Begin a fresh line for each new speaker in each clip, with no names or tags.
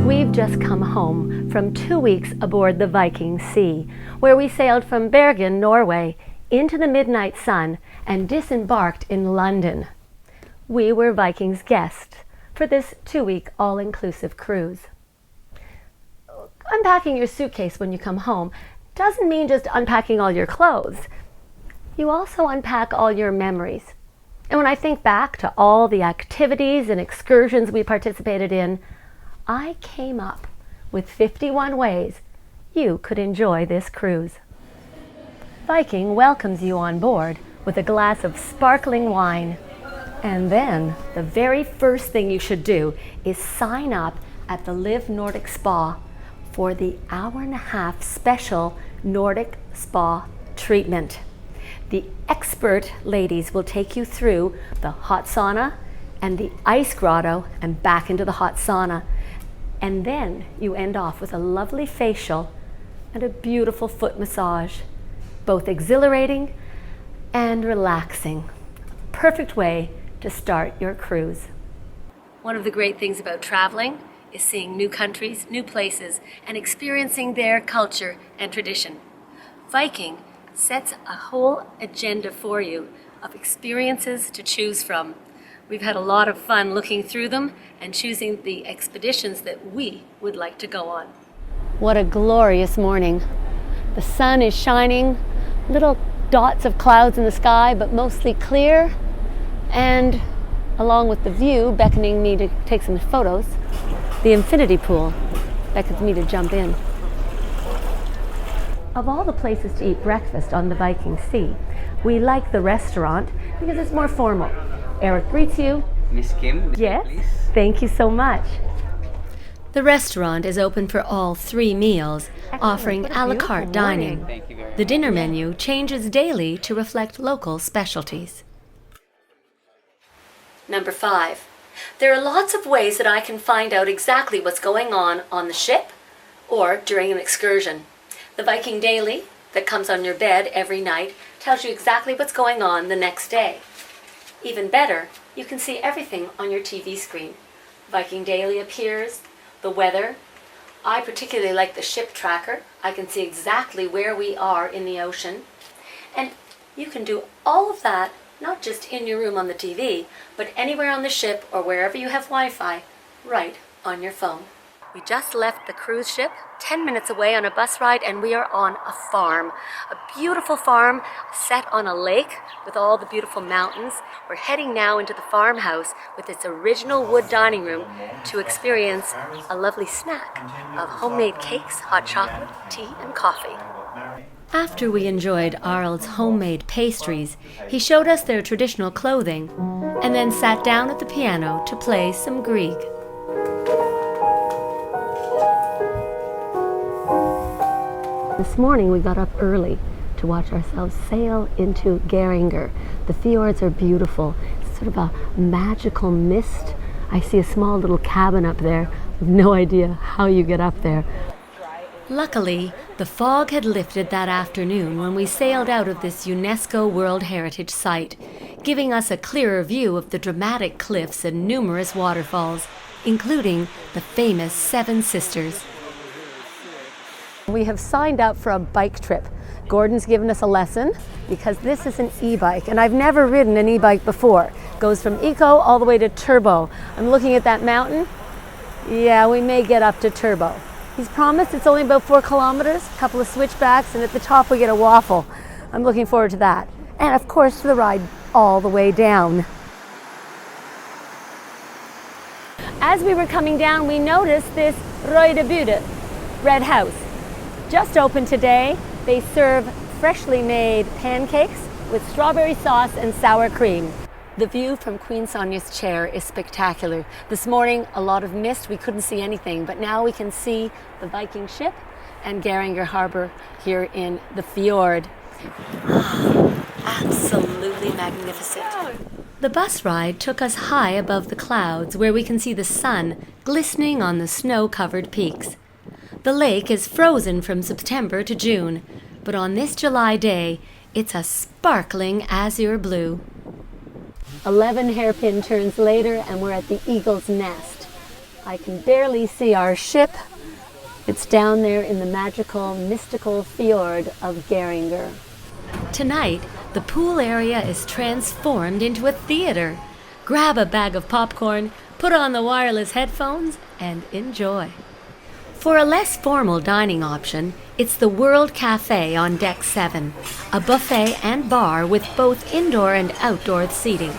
We've just come home from 2 weeks aboard the Viking Sea, where we sailed from Bergen, Norway, into the midnight sun and disembarked in London. We were Viking's guests for this 2-week all-inclusive cruise. Unpacking your suitcase when you come home doesn't mean just unpacking all your clothes. You also unpack all your memories. And when I think back to all the activities and excursions we participated in, I came up with 51 ways you could enjoy this cruise. Viking welcomes you on board with a glass of sparkling wine. And then the very first thing you should do is sign up at the Live Nordic Spa for the hour-and-a-half special Nordic Spa treatment. The expert ladies will take you through the hot sauna and the ice grotto and back into the hot sauna. And then you end off with a lovely facial and a beautiful foot massage, both exhilarating and relaxing. Perfect way to start your cruise. One of the great things about traveling is seeing new countries, new places, and experiencing their culture and tradition. Viking sets a whole agenda for you of experiences to choose from. We've had a lot of fun looking through them and choosing the expeditions that we would like to go on. What a glorious morning. The sun is shining, little dots of clouds in the sky, but mostly clear. And along with the view beckoning me to take some photos, the infinity pool beckons me to jump in. Of all the places to eat breakfast on the Viking Sea, we like the restaurant because it's more formal. Eric greets you.
Miss Kim,
yes,
please.
Thank you so much. The restaurant is open for all 3 meals, offering a la carte dining.
Thank you very much.
The dinner menu changes daily to reflect local specialties. Number 5. There are lots of ways that I can find out exactly what's going on the ship or during an excursion. The Viking Daily that comes on your bed every night tells you exactly what's going on the next day. Even better, you can see everything on your TV screen. Viking Daily appears, the weather. I particularly like the ship tracker. I can see exactly where we are in the ocean. And you can do all of that, not just in your room on the TV, but anywhere on the ship or wherever you have Wi-Fi, right on your phone. We just left the cruise ship, 10 minutes away on a bus ride, and we are on a farm. A beautiful farm set on a lake with all the beautiful mountains. We're heading now into the farmhouse with its original wood dining room to experience a lovely snack of homemade cakes, hot chocolate, tea, and coffee. After we enjoyed Arld's homemade pastries, he showed us their traditional clothing and then sat down at the piano to play some Grieg. This morning we got up early to watch ourselves sail into Geiranger. The fjords are beautiful. It's sort of a magical mist. I see a small little cabin up there. I have no idea how you get up there. Luckily, the fog had lifted that afternoon when we sailed out of this UNESCO World Heritage Site, giving us a clearer view of the dramatic cliffs and numerous waterfalls, including the famous Seven Sisters. We have signed up for a bike trip. Gordon's given us a lesson because this is an e-bike, and I've never ridden an e-bike before. It goes from eco all the way to turbo. I'm looking at that mountain. Yeah, we may get up to turbo. He's promised it's only about 4 kilometers, a couple of switchbacks, and at the top we get a waffle. I'm looking forward to that. And of course, the ride all the way down. As we were coming down, we noticed this Røde Bude, Red House. Just opened today. They serve freshly made pancakes with strawberry sauce and sour cream. The view from Queen Sonia's chair is spectacular. This morning, a lot of mist, we couldn't see anything, but now we can see the Viking ship and Geiranger Harbor here in the fjord. Absolutely magnificent. The bus ride took us high above the clouds where we can see the sun glistening on the snow-covered peaks. The lake is frozen from September to June, but on this July day, it's a sparkling azure blue. 11 hairpin turns later and we're at the Eagle's Nest. I can barely see our ship. It's down there in the magical, mystical fjord of Geringer. Tonight, the pool area is transformed into a theater. Grab a bag of popcorn, put on the wireless headphones, and enjoy. For a less formal dining option, it's the World Cafe on Deck 7, a buffet and bar with both indoor and outdoor seating.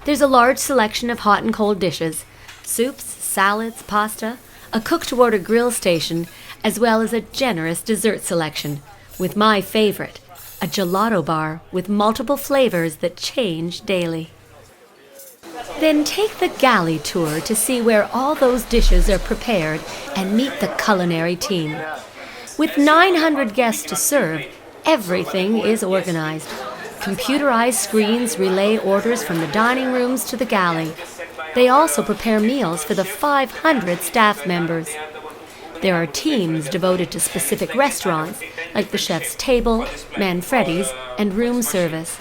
There's a large selection of hot and cold dishes, soups, salads, pasta, a cook-to-order grill station, as well as a generous dessert selection, with my favorite, a gelato bar with multiple flavors that change daily. Then take the galley tour to see where all those dishes are prepared and meet the culinary team. With 900 guests to serve, everything is organized. Computerized screens relay orders from the dining rooms to the galley. They also prepare meals for the 500 staff members. There are teams devoted to specific restaurants, like the chef's table, Manfredi's, and room service.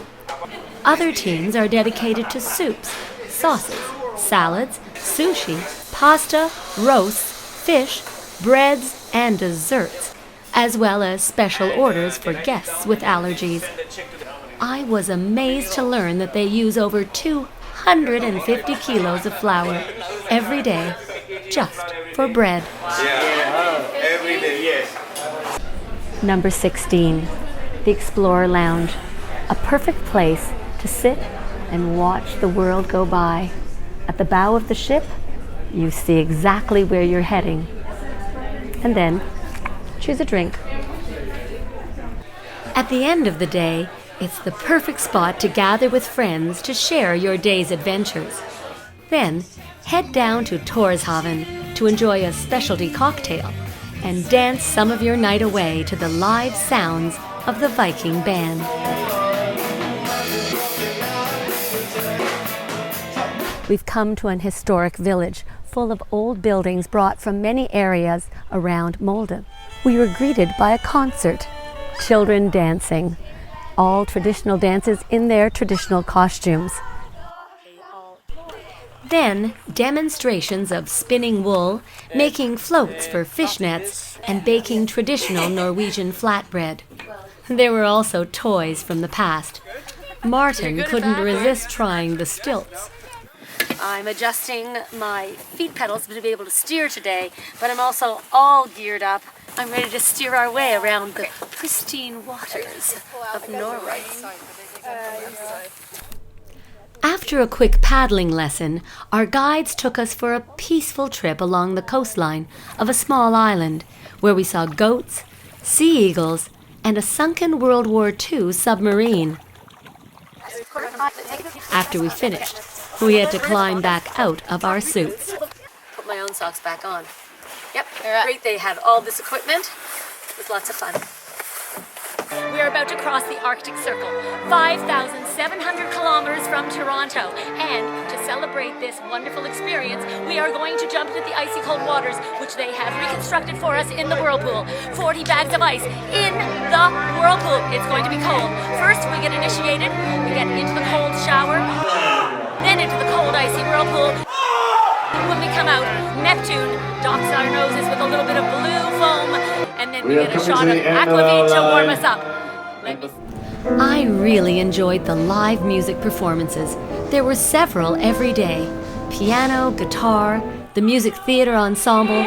Other teams are dedicated to soups, sauces, salads, sushi, pasta, roasts, fish, breads, and desserts, as well as special orders for guests with allergies. I was amazed to learn that they use over 250 kilos of flour every day just for bread.
Every day, yes.
Number 16, the Explorer Lounge, a perfect place to sit and watch the world go by. At the bow of the ship, you see exactly where you're heading. And then, choose a drink. At the end of the day, it's the perfect spot to gather with friends to share your day's adventures. Then, head down to Torshaven to enjoy a specialty cocktail and dance some of your night away to the live sounds of the Viking band. We've come to an historic village full of old buildings brought from many areas around Molde. We were greeted by a concert, children dancing, all traditional dances in their traditional costumes. Then, demonstrations of spinning wool, making floats for fishnets, and baking traditional Norwegian flatbread. There were also toys from the past. Martin couldn't resist trying the stilts. I'm adjusting my feet pedals to be able to steer today, but I'm also all geared up. I'm ready to steer our way around the pristine waters of Norway. After a quick paddling lesson, our guides took us for a peaceful trip along the coastline of a small island, where we saw goats, sea eagles, and a sunken World War II submarine. After we finished, we had to climb back out of our suits. Put my own socks back on. Yep, great. They had all this equipment. It was lots of fun. We're about to cross the Arctic Circle, 5,700 kilometers from Toronto. And to celebrate this wonderful experience, we are going to jump into the icy cold waters, which they have reconstructed for us in the whirlpool. 40 bags of ice in the whirlpool. It's going to be cold. First, we get initiated. We get into the cold shower, then into the cold icy whirlpool. When we come out, Neptune docks our noses with a little bit of blue foam, and then we get a shot of aquavit to warm us up. I really enjoyed the live music performances. There were several every day. Piano, guitar, the music theater ensemble,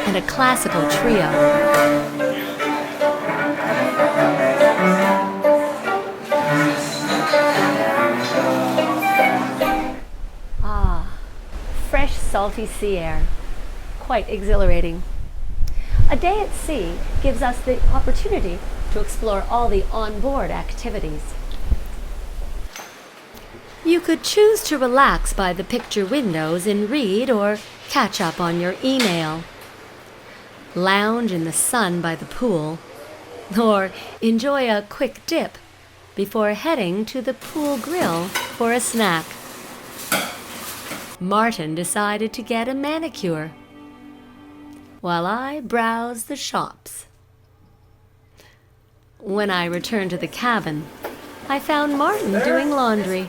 and a classical trio. Fresh, salty sea air. Quite exhilarating. A day at sea gives us the opportunity to explore all the onboard activities. You could choose to relax by the picture windows and read or catch up on your email. Lounge in the sun by the pool, or enjoy a quick dip before heading to the pool grill for a snack. Martin decided to get a manicure, while I browsed the shops. When I returned to the cabin, I found Martin doing laundry.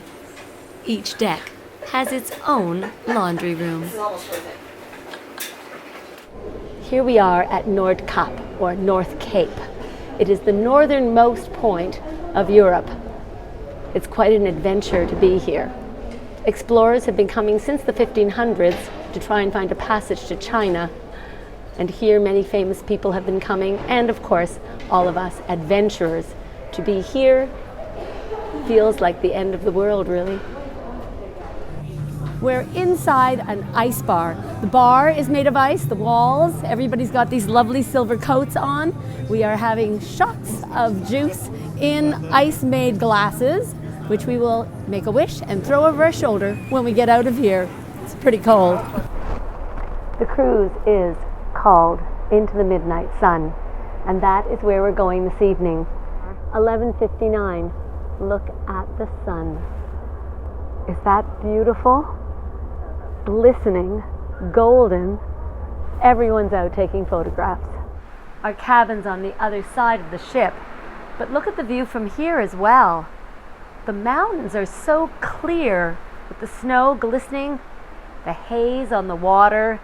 Each deck has its own laundry room. Here we are at Nordkapp, or North Cape. It is the northernmost point of Europe. It's quite an adventure to be here. Explorers have been coming since the 1500s to try and find a passage to China. And here many famous people have been coming, and of course, all of us adventurers. To be here feels like the end of the world, really. We're inside an ice bar. The bar is made of ice, the walls, everybody's got these lovely silver coats on. We are having shots of juice in ice-made glasses, which we will make a wish and throw over our shoulder when we get out of here. It's pretty cold. The cruise is called Into the Midnight Sun, and that is where we're going this evening. 11:59. Look at the sun. Is that beautiful? Glistening, golden. Everyone's out taking photographs. Our cabin's on the other side of the ship, but look at the view from here as well. The mountains are so clear with the snow glistening, the haze on the water,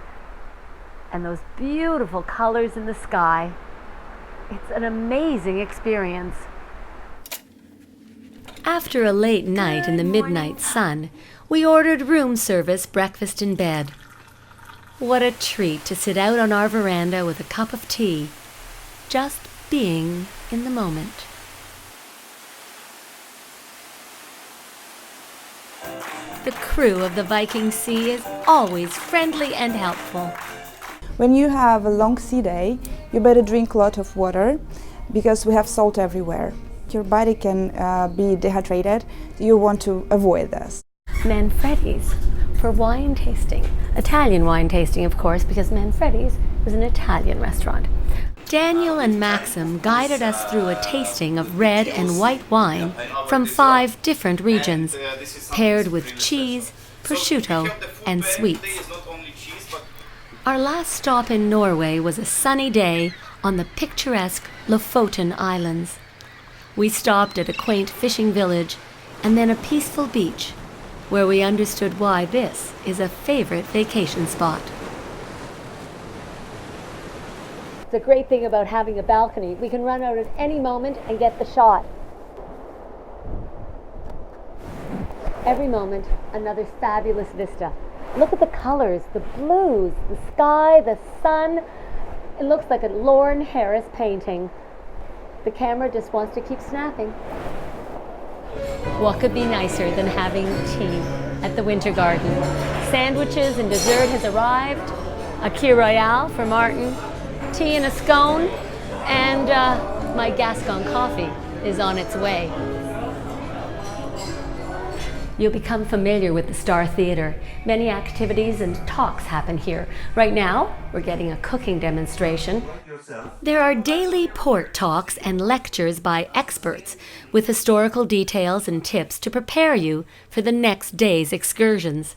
and those beautiful colors in the sky. It's an amazing experience. After a late night in the midnight sun, we ordered room service breakfast in bed. What a treat to sit out on our veranda with a cup of tea, just being in the moment. The crew of the Viking Sea is always friendly and helpful.
When you have a long sea day, you better drink a lot of water because we have salt everywhere. Your body can be dehydrated. You want to avoid this.
Manfredi's for wine tasting. Italian wine tasting, of course, because Manfredi's is an Italian restaurant. Daniel and Maxim guided us through a tasting of red and white wine from 5 different regions, paired with cheese, prosciutto, and sweets. Our last stop in Norway was a sunny day on the picturesque Lofoten Islands. We stopped at a quaint fishing village and then a peaceful beach, where we understood why this is a favorite vacation spot. The great thing about having a balcony, we can run out at any moment and get the shot. Every moment, another fabulous vista. Look at the colors, the blues, the sky, the sun. It looks like a Lorne Harris painting. The camera just wants to keep snapping. What could be nicer than having tea at the Winter Garden? Sandwiches and dessert has arrived. A Kir Royale for Martin, tea and a scone, and my Gascon coffee is on its way. You'll become familiar with the Star Theatre. Many activities and talks happen here. Right now, we're getting a cooking demonstration. There are daily port talks and lectures by experts with historical details and tips to prepare you for the next day's excursions.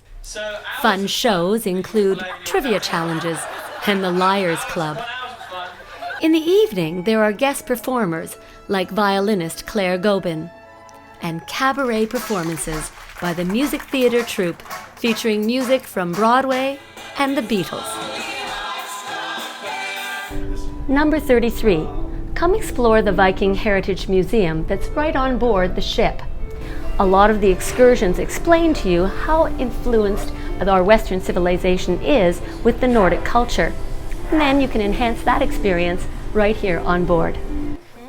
Fun shows include trivia challenges and the Liars Club. In the evening, there are guest performers like violinist Claire Gobin and cabaret performances by the Music Theatre Troupe featuring music from Broadway and the Beatles. Number 33. Come explore the Viking Heritage Museum that's right on board the ship. A lot of the excursions explain to you how influenced our Western civilization is with the Nordic culture. And then you can enhance that experience right here on board.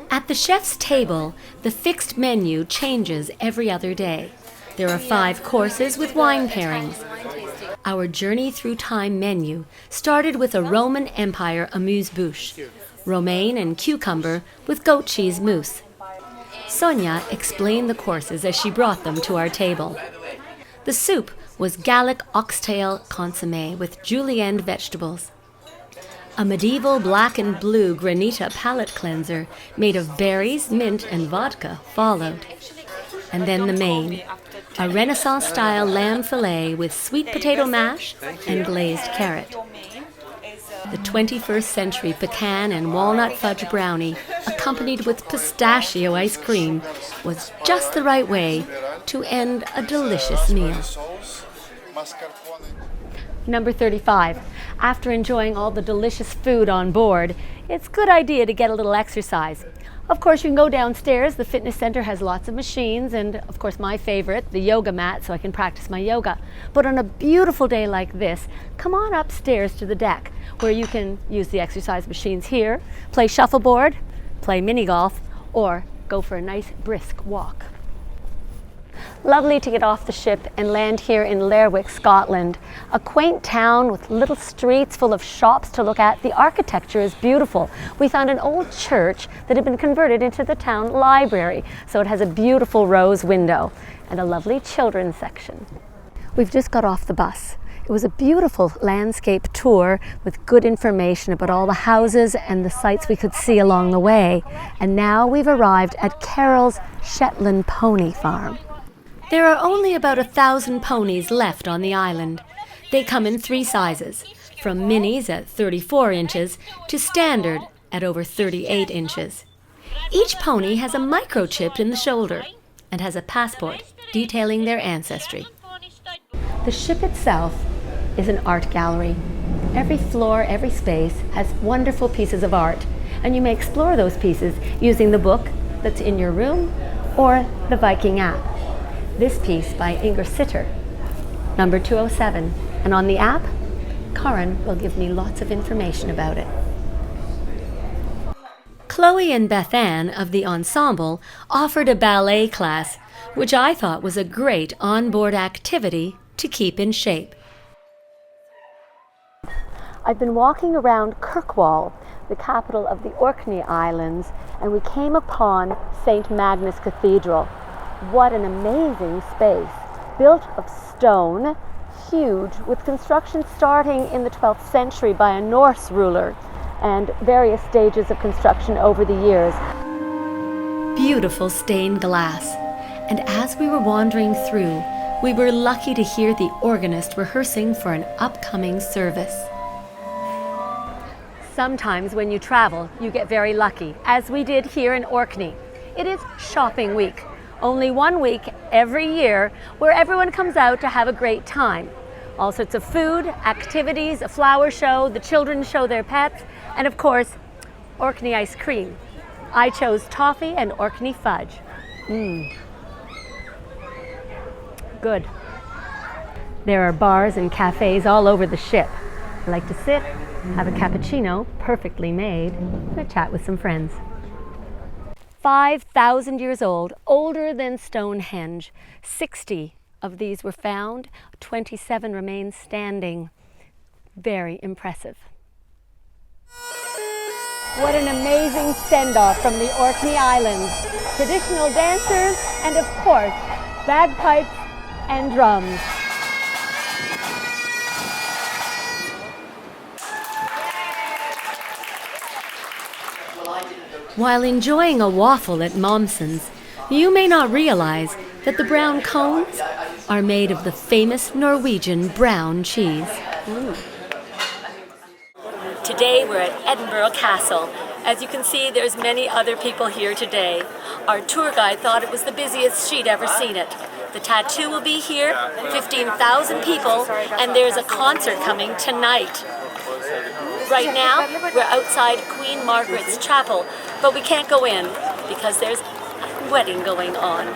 At the chef's table, the fixed menu changes every other day. There are 5 courses with wine pairings. Our Journey Through Time menu started with a Roman Empire amuse-bouche, romaine and cucumber with goat cheese mousse. Sonia explained the courses as she brought them to our table. The soup was Gallic oxtail consommé with julienne vegetables. A medieval black and blue granita palate cleanser made of berries, mint, and vodka followed. And then the main, a Renaissance-style lamb fillet with sweet potato mash and glazed carrot. The 21st century pecan and walnut fudge brownie, accompanied with pistachio ice cream, was just the right way to end a delicious meal. Number 35. After enjoying all the delicious food on board, it's a good idea to get a little exercise. Of course, you can go downstairs. The fitness center has lots of machines and, of course, my favorite, the yoga mat, so I can practice my yoga. But on a beautiful day like this, come on upstairs to the deck where you can use the exercise machines here, play shuffleboard, play mini golf, or go for a nice brisk walk. Lovely to get off the ship and land here in Lerwick, Scotland. A quaint town with little streets full of shops to look at. The architecture is beautiful. We found an old church that had been converted into the town library, so it has a beautiful rose window and a lovely children's section. We've just got off the bus. It was a beautiful landscape tour with good information about all the houses and the sights we could see along the way. And now we've arrived at Carol's Shetland pony farm. There are only about 1,000 ponies left on the island. They come in 3 sizes, from minis at 34 inches to standard at over 38 inches. Each pony has a microchip in the shoulder and has a passport detailing their ancestry. The ship itself is an art gallery. Every floor, every space has wonderful pieces of art, and you may explore those pieces using the book that's in your room or the Viking app. This piece by Inger Sitter, number 207, and on the app, Karin will give me lots of information about it. Chloe and Beth Ann of the ensemble offered a ballet class, which I thought was a great onboard activity to keep in shape. I've been walking around Kirkwall, the capital of the Orkney Islands, and we came upon St. Magnus Cathedral. What an amazing space, built of stone, huge, with construction starting in the 12th century by a Norse ruler and various stages of construction over the years. Beautiful stained glass, and as we were wandering through, we were lucky to hear the organist rehearsing for an upcoming service. Sometimes when you travel, you get very lucky, as we did here in Orkney. It is shopping week. Only 1 week every year where everyone comes out to have a great time. All sorts of food, activities, a flower show, the children show their pets, and of course, Orkney ice cream. I chose toffee and Orkney fudge. Good. There are bars and cafes all over the ship. I like to sit, have a cappuccino, perfectly made, and chat with some friends. 5,000 years old, older than Stonehenge. 60 of these were found, 27 remain standing. Very impressive. What an amazing send-off from the Orkney Islands. Traditional dancers and, of course, bagpipes and drums. While enjoying a waffle at Momsen's, you may not realize that the brown cones are made of the famous Norwegian brown cheese. Today we're at Edinburgh Castle. As you can see, there's many other people here today. Our tour guide thought it was the busiest she'd ever seen it. The tattoo will be here, 15,000 people, and there's a concert coming tonight. Right now, we're outside Queen Margaret's Chapel, but we can't go in because there's a wedding going on.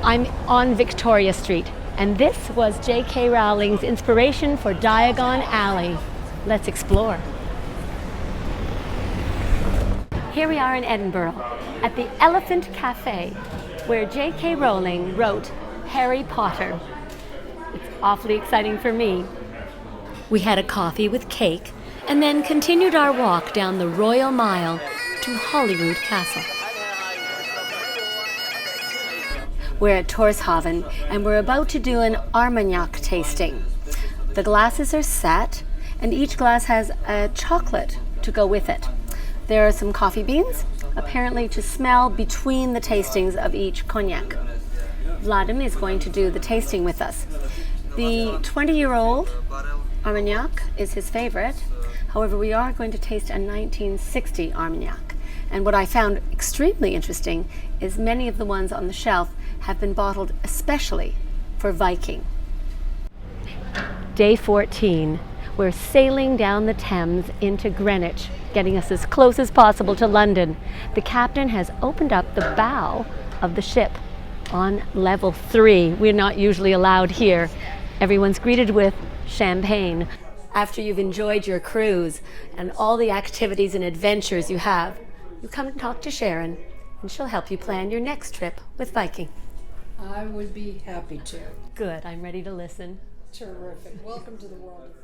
I'm on Victoria Street, and this was J.K. Rowling's inspiration for Diagon Alley. Let's explore. Here we are in Edinburgh, at the Elephant Cafe, where J.K. Rowling wrote Harry Potter. It's awfully exciting for me. We had a coffee with cake and then continued our walk down the Royal Mile to Holyrood Castle. We're at Tórshavn and we're about to do an Armagnac tasting. The glasses are set and each glass has a chocolate to go with it. There are some coffee beans, apparently to smell between the tastings of each cognac. Vladim is going to do the tasting with us. The 20-year-old Armagnac is his favorite. However, we are going to taste a 1960 Armagnac. And what I found extremely interesting is many of the ones on the shelf have been bottled especially for Viking. Day 14. We're sailing down the Thames into Greenwich, getting us as close as possible to London. The captain has opened up the bow of the ship on level 3. We're not usually allowed here. Everyone's greeted with champagne. After you've enjoyed your cruise and all the activities and adventures you have, you come and talk to Sharon, and she'll help you plan your next trip with Viking.
I would be happy to.
Good, I'm ready to listen.
Terrific. Welcome to the world of